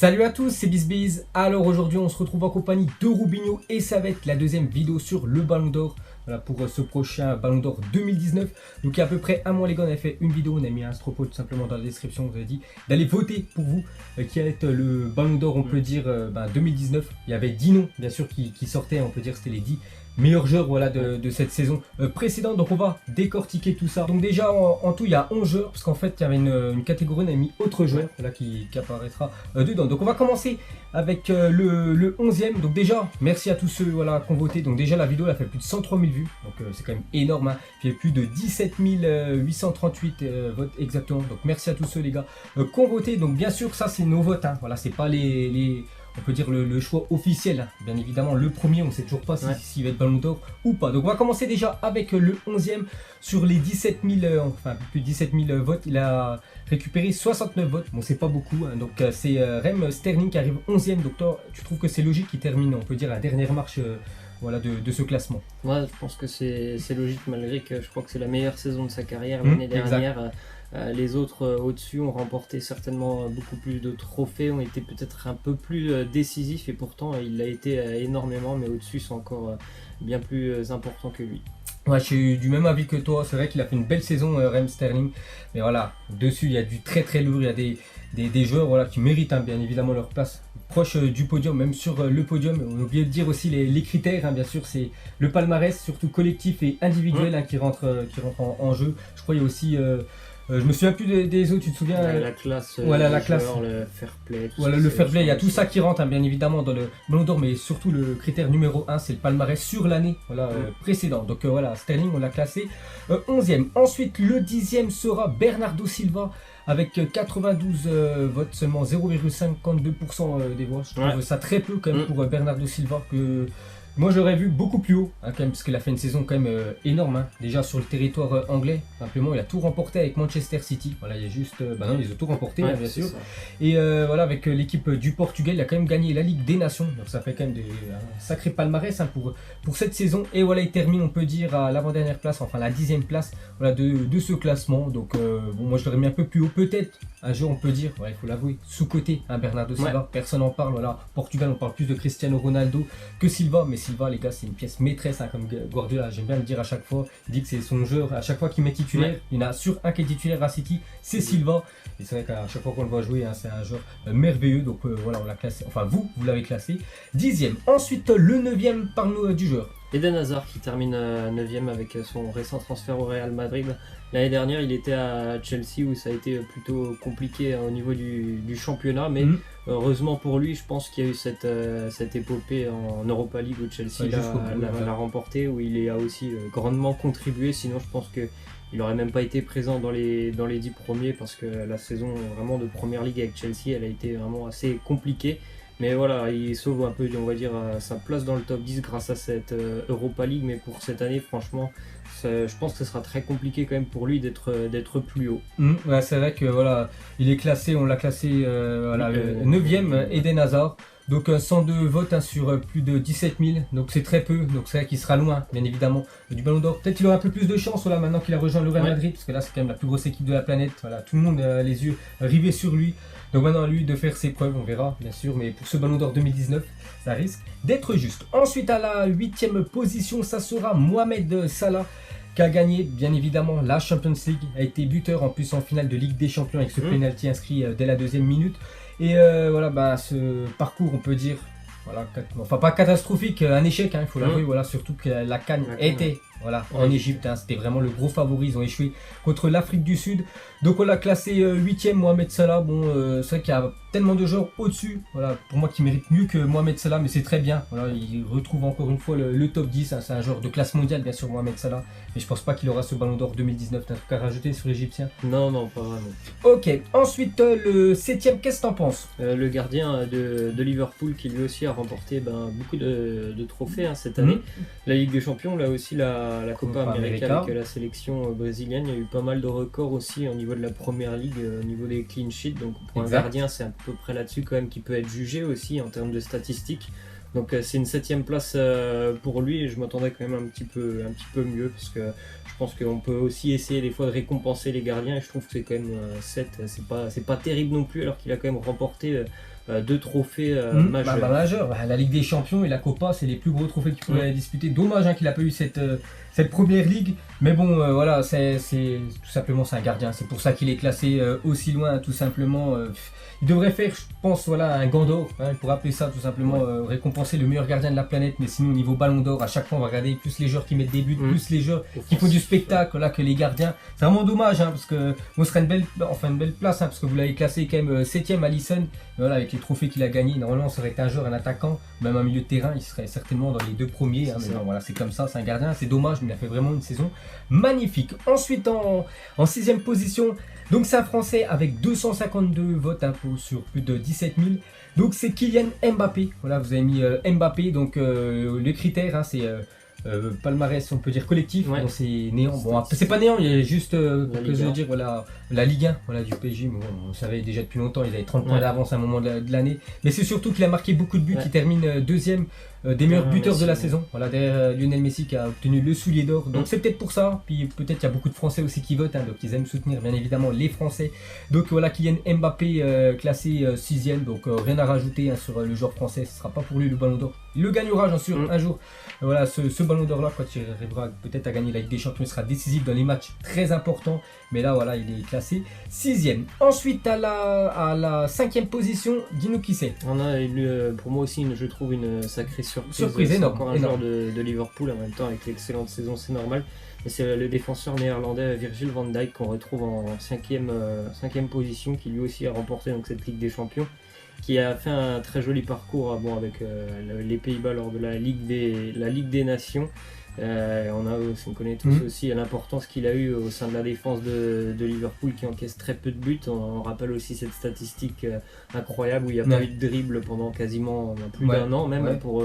Salut à tous, c'est BizBiz. Alors aujourd'hui on se retrouve en compagnie de Rubinho et ça va être la deuxième vidéo sur le Ballon d'Or. Voilà pour ce prochain Ballon d'Or 2019. Donc il y a à peu près un mois les gars, on avait fait une vidéo, on a mis un stropole tout simplement dans la description. On vous a dit d'aller voter pour vous qui allait être le Ballon d'Or, on peut dire 2019. Il y avait 10 noms bien sûr qui sortaient, on peut dire c'était les 10 meilleurs joueurs voilà, de cette saison précédente. Donc on va décortiquer tout ça. Donc déjà en tout il y a 11 joueurs, parce qu'en fait il y avait une catégorie, on a mis autre joueur voilà, qui apparaîtra dedans. Donc on va commencer avec le 11e. Donc déjà merci à tous ceux voilà, qui ont voté. Donc déjà la vidéo elle a fait plus de 103 000 vues, donc c'est quand même énorme hein. Puis il y a plus de 17 838 votes exactement. Donc merci à tous ceux les gars qui ont voté. Donc bien sûr ça c'est nos votes hein. Voilà, c'est pas les on peut dire le choix officiel, bien évidemment le premier, on ne sait toujours pas s'il va être Ballon d'Or ou pas. Donc on va commencer déjà avec le 11e. Sur les 17 000, enfin plus de 17 000 votes, il a récupéré 69 votes. Bon c'est pas beaucoup, hein. Donc c'est Raheem Sterling qui arrive 11e. Donc toi tu trouves que c'est logique qu'il termine, on peut dire, la dernière marche voilà, de ce classement? Moi je pense que c'est logique, malgré que je crois que c'est la meilleure saison de sa carrière l'année dernière. Les autres au-dessus ont remporté certainement beaucoup plus de trophées, ont été peut-être un peu plus décisifs, et pourtant il l'a été énormément, mais au-dessus c'est encore bien plus important que lui. Ouais, je suis du même avis que toi, c'est vrai qu'il a fait une belle saison Raheem Sterling, mais voilà, dessus il y a du très très lourd, il y a des joueurs voilà, qui méritent hein, bien évidemment leur place proche du podium, même sur le podium. On a oublié de dire aussi les critères, hein, bien sûr, c'est le palmarès, surtout collectif et individuel hein, qui rentre en jeu. Je crois qu'il y a aussi... je me souviens plus des autres, tu te souviens la classe, voilà, la classe, joueurs, le fair play, voilà, le fair play, il y a tout ça qui rentre hein, bien évidemment dans le Ballon d'Or, mais surtout le critère numéro 1 c'est le palmarès sur l'année voilà, précédente. Donc voilà, Sterling on l'a classé 11e. Ensuite le 10e sera Bernardo Silva avec 92 votes, seulement 0,52% des voix. Je trouve ça très peu quand même pour Bernardo Silva, que moi j'aurais vu beaucoup plus haut hein, quand même, parce qu'il a fait une saison quand même énorme hein. Déjà sur le territoire anglais, simplement il a tout remporté avec Manchester City. Voilà, il y a juste non, ils ont tout remporté hein, bien sûr. Ça. Et voilà, avec l'équipe du Portugal, il a quand même gagné la Ligue des Nations. Donc ça fait quand même un sacré palmarès hein, pour cette saison. Et voilà, il termine, on peut dire, à l'avant-dernière place, enfin la 10e place voilà, de ce classement. Donc bon, moi je l'aurais mis un peu plus haut, peut-être un jour on peut dire, il faut l'avouer, sous-côté hein, Bernardo Silva. Personne n'en parle. Voilà, Portugal on parle plus de Cristiano Ronaldo que Silva, mais Silva les gars c'est une pièce maîtresse hein, comme Guardiola, j'aime bien le dire à chaque fois. Il dit que c'est son joueur, à chaque fois qu'il met titulaire, il y en a sur un qui est titulaire à City, c'est Silva. Et c'est vrai qu'à chaque fois qu'on le voit jouer hein, c'est un joueur merveilleux. Donc voilà, on l'a classé, enfin vous l'avez classé 10e. Ensuite le 9e, parle-nous du joueur. Eden Hazard qui termine 9e avec son récent transfert au Real Madrid. L'année dernière, il était à Chelsea où ça a été plutôt compliqué au niveau du championnat, mais heureusement pour lui, je pense qu'il y a eu cette épopée en Europa League où Chelsea l'a remporté, où il a aussi grandement contribué. Sinon, je pense qu'il n'aurait même pas été présent dans les 10 premiers, parce que la saison vraiment de Première Ligue avec Chelsea, elle a été vraiment assez compliquée. Mais voilà, il sauve un peu, on va dire, sa place dans le top 10 grâce à cette Europa League. Mais pour cette année, franchement, je pense que ce sera très compliqué quand même pour lui d'être plus haut. Ouais, c'est vrai que voilà, il est classé, on l'a classé voilà, 9e, Eden Hazard. Donc 102 votes hein, sur plus de 17 000, donc c'est très peu. Donc c'est vrai qu'il sera loin, bien évidemment, du Ballon d'Or. Peut-être qu'il aura un peu plus de chance voilà, maintenant qu'il a rejoint le Real Madrid, parce que là c'est quand même la plus grosse équipe de la planète. Voilà, tout le monde a les yeux rivés sur lui. Donc maintenant à lui de faire ses preuves, on verra bien sûr, mais pour ce Ballon d'Or 2019, ça risque d'être juste. Ensuite à la 8e position, ça sera Mohamed Salah, qui a gagné bien évidemment la Champions League, a été buteur en plus en finale de Ligue des Champions avec ce penalty inscrit dès la 2e minute. Et voilà, ce parcours on peut dire, voilà, enfin pas catastrophique, un échec, hein, il faut l'avouer, voilà, surtout que la CAN était voilà, en Égypte, hein, c'était vraiment le gros favori, ils ont échoué contre l'Afrique du Sud. Donc on l'a classé 8e, Mohamed Salah. Bon, c'est vrai qu'il y a tellement de joueurs au-dessus, voilà, pour moi qui mérite mieux que Mohamed Salah, mais c'est très bien. Voilà, il retrouve encore une fois le top 10, hein, c'est un joueur de classe mondiale bien sûr Mohamed Salah, mais je pense pas qu'il aura ce Ballon d'Or 2019, t'as un truc à rajouter sur l'Égyptien? Non, pas vraiment. Ok, ensuite le 7e, qu'est-ce que t'en penses? Le gardien de Liverpool, qui lui aussi a remporté beaucoup de trophées hein, cette année. La Ligue des Champions, là aussi la Copa América avec la sélection brésilienne. Il y a eu pas mal de records aussi au niveau de la Première Ligue, au niveau des clean sheets. Donc pour un gardien, c'est à peu près là-dessus quand même qui peut être jugé aussi en termes de statistiques. Donc c'est une 7e place pour lui, et je m'attendais quand même un petit peu mieux, parce que je pense qu'on peut aussi essayer des fois de récompenser les gardiens, et je trouve que c'est quand même 7, c'est pas terrible non plus, alors qu'il a quand même remporté deux trophées majeurs. Majeur. La Ligue des Champions et la Copa, c'est les plus gros trophées qu'il pourrait disputer. Dommage qu'il n'a pas eu cette première ligue. Mais bon, voilà, c'est tout simplement c'est un gardien. C'est pour ça qu'il est classé aussi loin, tout simplement. Il devrait faire, je pense, voilà, un gant d'or, pour appeler ça tout simplement, récompenser le meilleur gardien de la planète. Mais sinon, au niveau ballon d'or, à chaque fois, on va regarder plus les joueurs qui mettent des buts, plus les joueurs qui font du spectacle là, que les gardiens. C'est vraiment dommage, parce que ce serait une belle place, parce que vous l'avez classé quand même 7ème Alisson. Voilà, avec les trophées qu'il a gagnés, normalement, ça aurait été un joueur, un attaquant, même un milieu de terrain, il serait certainement dans les 2 premiers. Mais non, voilà, c'est comme ça, c'est un gardien, c'est dommage, mais il a fait vraiment une saison magnifique. Ensuite, en 6ème position, donc c'est un Français avec 252 votes sur plus de 17 000. Donc c'est Kylian Mbappé. Voilà, vous avez mis Mbappé. Donc les critères, c'est palmarès, on peut dire collectif. Donc c'est néant. Bon, c'est pas néant, il y a juste je veux dire, voilà, la Ligue 1 voilà, du PSG. Mais bon, on savait déjà depuis longtemps, ils avaient 30 points d'avance à un moment de l'année. Mais c'est surtout qu'il a marqué beaucoup de buts. Il termine 2ème des meilleurs buteurs de la saison. Voilà, derrière Lionel Messi qui a obtenu le soulier d'or. Donc c'est peut-être pour ça. Puis peut-être qu'il y a beaucoup de Français aussi qui votent. Donc ils aiment soutenir bien évidemment les Français. Donc voilà, Kylian Mbappé classé 6ème. Donc rien à rajouter sur le joueur français. Ce ne sera pas pour lui le ballon d'or. Il le gagnera, j'en suis un jour. Voilà, ce ballon d'or là, quand il arrivera peut-être à gagner la Ligue des Champions, il sera décisif dans les matchs très importants. Mais là, voilà, il est classé 6ème. Ensuite, à la 5ème position, dis-nous qui c'est. On a eu, pour moi aussi, je trouve une sacrée surprise. C'est encore un joueur de Liverpool en même temps avec l'excellente saison, c'est normal. Et c'est le défenseur néerlandais Virgil van Dijk qu'on retrouve en 5ème position, qui lui aussi a remporté donc, cette Ligue des Champions, qui a fait un très joli parcours avec les Pays-Bas lors de la Ligue des Nations. On connaît tous aussi l'importance qu'il a eu au sein de la défense de Liverpool, qui encaisse très peu de buts. On rappelle aussi cette statistique incroyable où il n'y a pas eu de dribble pendant quasiment plus d'un an même pour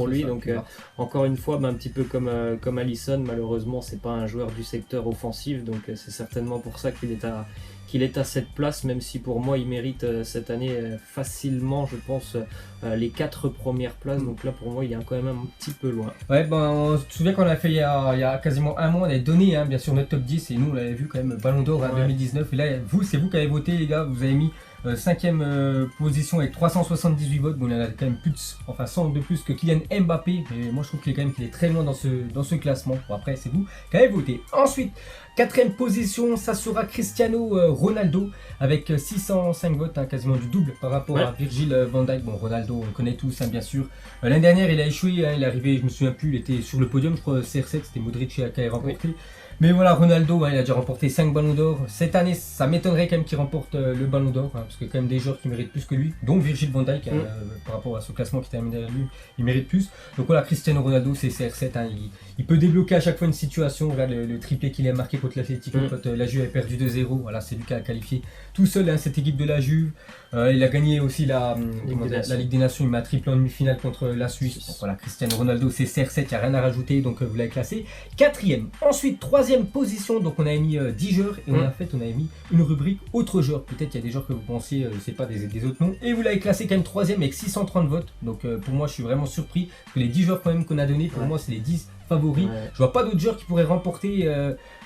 lui. Donc encore une fois, un petit peu comme Alisson, malheureusement c'est pas un joueur du secteur offensif, donc c'est certainement pour ça qu'il est à cette place, même si pour moi il mérite cette année facilement, je pense, les 4 premières places. Donc là pour moi il est quand même un petit peu loin. Ouais, on se souvient qu'on a fait il y a quasiment un mois, on avait donné bien sûr notre top 10 et nous on l'avait vu quand même Ballon d'Or en 2019. Et là c'est vous qui avez voté les gars, vous avez mis 5ème position avec 378 votes. Bon, il y en a quand même 100 de plus que Kylian Mbappé, mais moi je trouve qu'il est très loin dans ce classement. Bon, après c'est vous qui avez voté. Ensuite, 4ème position, ça sera Cristiano Ronaldo avec 605 votes, quasiment du double par rapport à Virgil van Dijk. Bon, Ronaldo, on le connaît tous bien sûr. L'année dernière il a échoué, il est arrivé, je me souviens plus, il était sur le podium, je crois CR7, c'était Modric qui a remporté. Mais voilà, Ronaldo, il a déjà remporté 5 ballons d'or. Cette année, ça m'étonnerait quand même qu'il remporte le ballon d'or, parce que quand même des joueurs qui méritent plus que lui, dont Virgil van Dijk, par rapport à ce classement qui termine derrière lui, il mérite plus. Donc voilà, Cristiano Ronaldo, c'est CR7, il peut débloquer à chaque fois une situation. Regarde le triplé qu'il a marqué contre l'Atlético, quand la Juve avait perdu 2-0. Voilà, c'est lui qui a qualifié tout seul cette équipe de la Juve. Il a gagné aussi la Ligue des Nations, il met un triplé en demi-finale contre la Suisse. Donc voilà, Cristiano Ronaldo, c'est CR7, il n'y a rien à rajouter, donc vous l'avez classé 4ème. Ensuite, 3ème position, donc on avait mis 10 joueurs et on avait mis une rubrique autres joueurs. Peut-être qu'il y a des joueurs que vous pensiez, c'est pas des autres noms. Et vous l'avez classé quand même 3ème avec 630 votes. Donc pour moi, je suis vraiment surpris parce que les 10 joueurs quand même qu'on a donné, pour moi, c'est les 10 favoris. Je vois pas d'autres joueurs qui pourraient remporter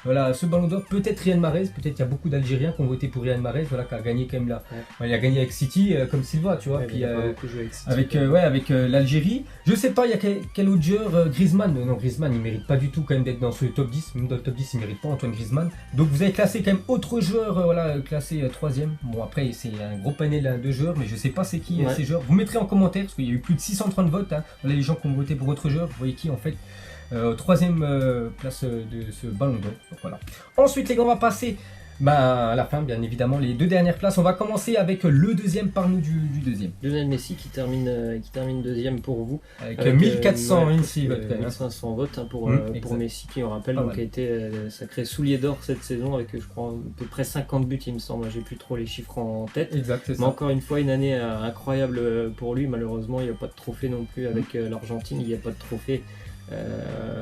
ce ballon d'or. Peut-être Riyad Mahrez, peut-être qu'il y a beaucoup d'Algériens qui ont voté pour Riyad Mahrez, qui a gagné quand même là. Il a gagné avec City comme Silva, tu vois. Puis avec l'Algérie. Je sais pas, il y a quel autre joueur, Griezmann. Non, Griezmann, il mérite pas du tout quand même d'être dans ce top 10. Même dans le top 10, il mérite pas Antoine Griezmann. Donc vous avez classé quand même autre joueur, classé 3ème. Bon, après, c'est un gros panel de joueurs, mais je sais pas c'est qui ces joueurs. Vous mettrez en commentaire parce qu'il y a eu plus de 630 votes. Voilà les gens qui ont voté pour autre joueur. Vous voyez qui en fait. 3ème place de ce ballon d'or. Voilà. Ensuite les gars, on va passer à la fin, bien évidemment, les 2 dernières places. On va commencer avec le deuxième, parle-nous du deuxième. Lionel Messi qui termine 2ème pour vous. Avec 1400 votes. 1500 votes pour Messi, qui on rappelle donc, a été sacré soulier d'or cette saison avec je crois à peu près 50 buts il me semble. J'ai plus trop les chiffres en tête. Exact, c'est ça. Mais encore une fois une année incroyable pour lui. Malheureusement il n'y a pas de trophée non plus avec l'Argentine, il n'y a pas de trophée.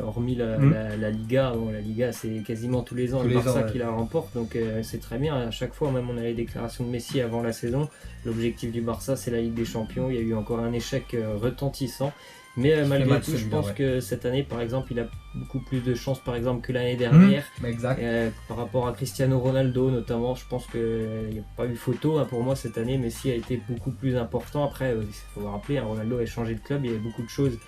Hormis la Liga, bon, la Liga c'est quasiment tous les ans le Barça qui la remporte, donc c'est très bien. À chaque fois, même on a les déclarations de Messi avant la saison, L'objectif du Barça, c'est la Ligue des Champions. Il y a eu encore un échec retentissant. Mais malgré tout, je pense que cette année, par exemple, il a beaucoup plus de chances, par exemple, que l'année dernière. Exact. Par rapport à Cristiano Ronaldo, notamment, je pense qu'il n'y a pas eu photo pour moi cette année. Messi a été beaucoup plus important. Après, il faut vous rappeler, Ronaldo a changé de club. Il y a beaucoup de choses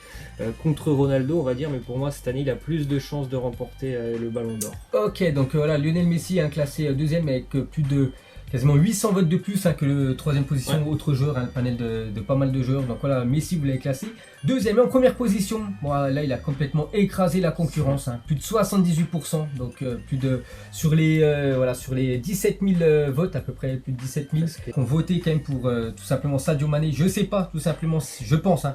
contre Ronaldo, on va dire. Mais pour moi, cette année, il a plus de chances de remporter le Ballon d'Or. Ok, donc voilà, Lionel Messi classé deuxième avec plus de quasiment 800 votes de plus que le troisième position, autre joueur, un panel de pas mal de joueurs. Donc voilà, Messi vous l'avez classé deuxième. Et en première position, bon, là il a complètement écrasé la concurrence, plus de 78%, donc plus de sur les 17 000 votes, à peu près plus de 17 000 qui ont voté quand même pour tout simplement Sadio Mané. Je sais pas, tout simplement, je pense,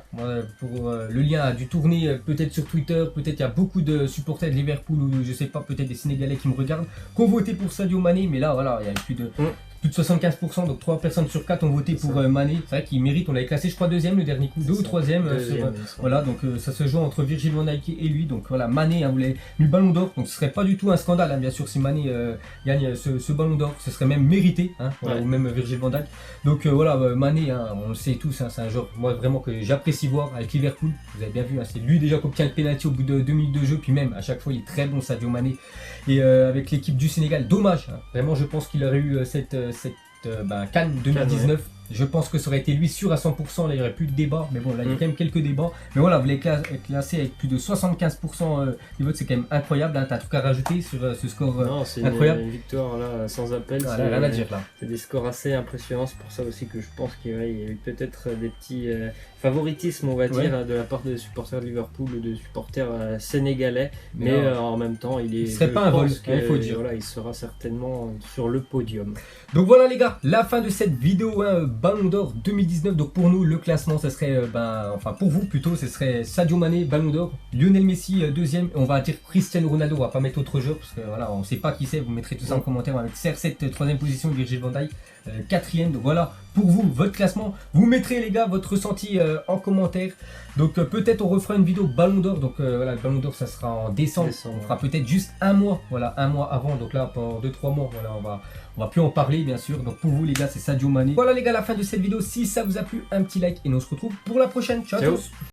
pour le lien a dû tourner peut-être sur Twitter, peut-être il y a beaucoup de supporters de Liverpool ou je sais pas, peut-être des Sénégalais qui me regardent, qui ont voté pour Sadio Mané, mais là voilà, il y a plus de 75%, donc 3 personnes sur 4 ont voté pour Mané. C'est vrai qu'il mérite, on l'avait classé je crois deuxième le dernier coup, 2 ou 3e. Voilà, donc ça se joue entre Virgil van Dijk et lui. Donc voilà, Mané vous l'avez eu le Ballon d'Or, donc ce serait pas du tout un scandale bien sûr si Mané gagne ce Ballon d'Or, ce serait même mérité, ou même Virgil van Dijk. Donc voilà, Mané, on le sait tous, c'est un joueur moi vraiment que j'apprécie voir avec Liverpool. Vous avez bien vu, c'est lui déjà qui obtient le penalty au bout de 2 minutes de jeu, puis même à chaque fois il est très bon Sadio Mané. Et avec l'équipe du Sénégal, dommage, vraiment je pense qu'il aurait eu cette CAN 2019. Je pense que ça aurait été lui sûr à 100%, là il n'y aurait plus de débat, mais bon là il y a quand même quelques débats. Mais voilà, vous l'avez classé avec plus de 75% des votes, c'est quand même incroyable, t'as tout qu'à rajouter sur ce score incroyable. C'est une victoire là sans appel, rien à dire là. C'est des scores assez impressionnants, c'est pour ça aussi que je pense qu'il y a eu peut-être des petits favoritismes on va dire de la part des supporters de Liverpool ou de supporters sénégalais, mais en même temps il serait pas un vol, il faut dire. Voilà, il sera certainement sur le podium. Donc voilà les gars, la fin de cette vidéo Ballon d'Or 2019. Donc pour nous le classement ça serait enfin pour vous plutôt, ce serait Sadio Mané Ballon d'Or, Lionel Messi deuxième, on va dire Cristiano Ronaldo, on va pas mettre autre joueur parce que voilà on sait pas qui c'est, vous mettrez tout ça en commentaire. On va mettre CR7 troisième position, Virgil van Dijk quatrième. Donc voilà pour vous votre classement, vous mettrez les gars votre ressenti en commentaire. Donc peut-être on refera une vidéo Ballon d'Or, donc voilà le Ballon d'Or ça sera en décembre. On fera peut-être juste un mois avant, donc là pendant 2-3 mois voilà on va plus en parler bien sûr. Donc pour vous les gars c'est Sadio Mané. Voilà les gars, la fin de cette vidéo. Si ça vous a plu, un petit like et nous on se retrouve pour la prochaine. Ciao.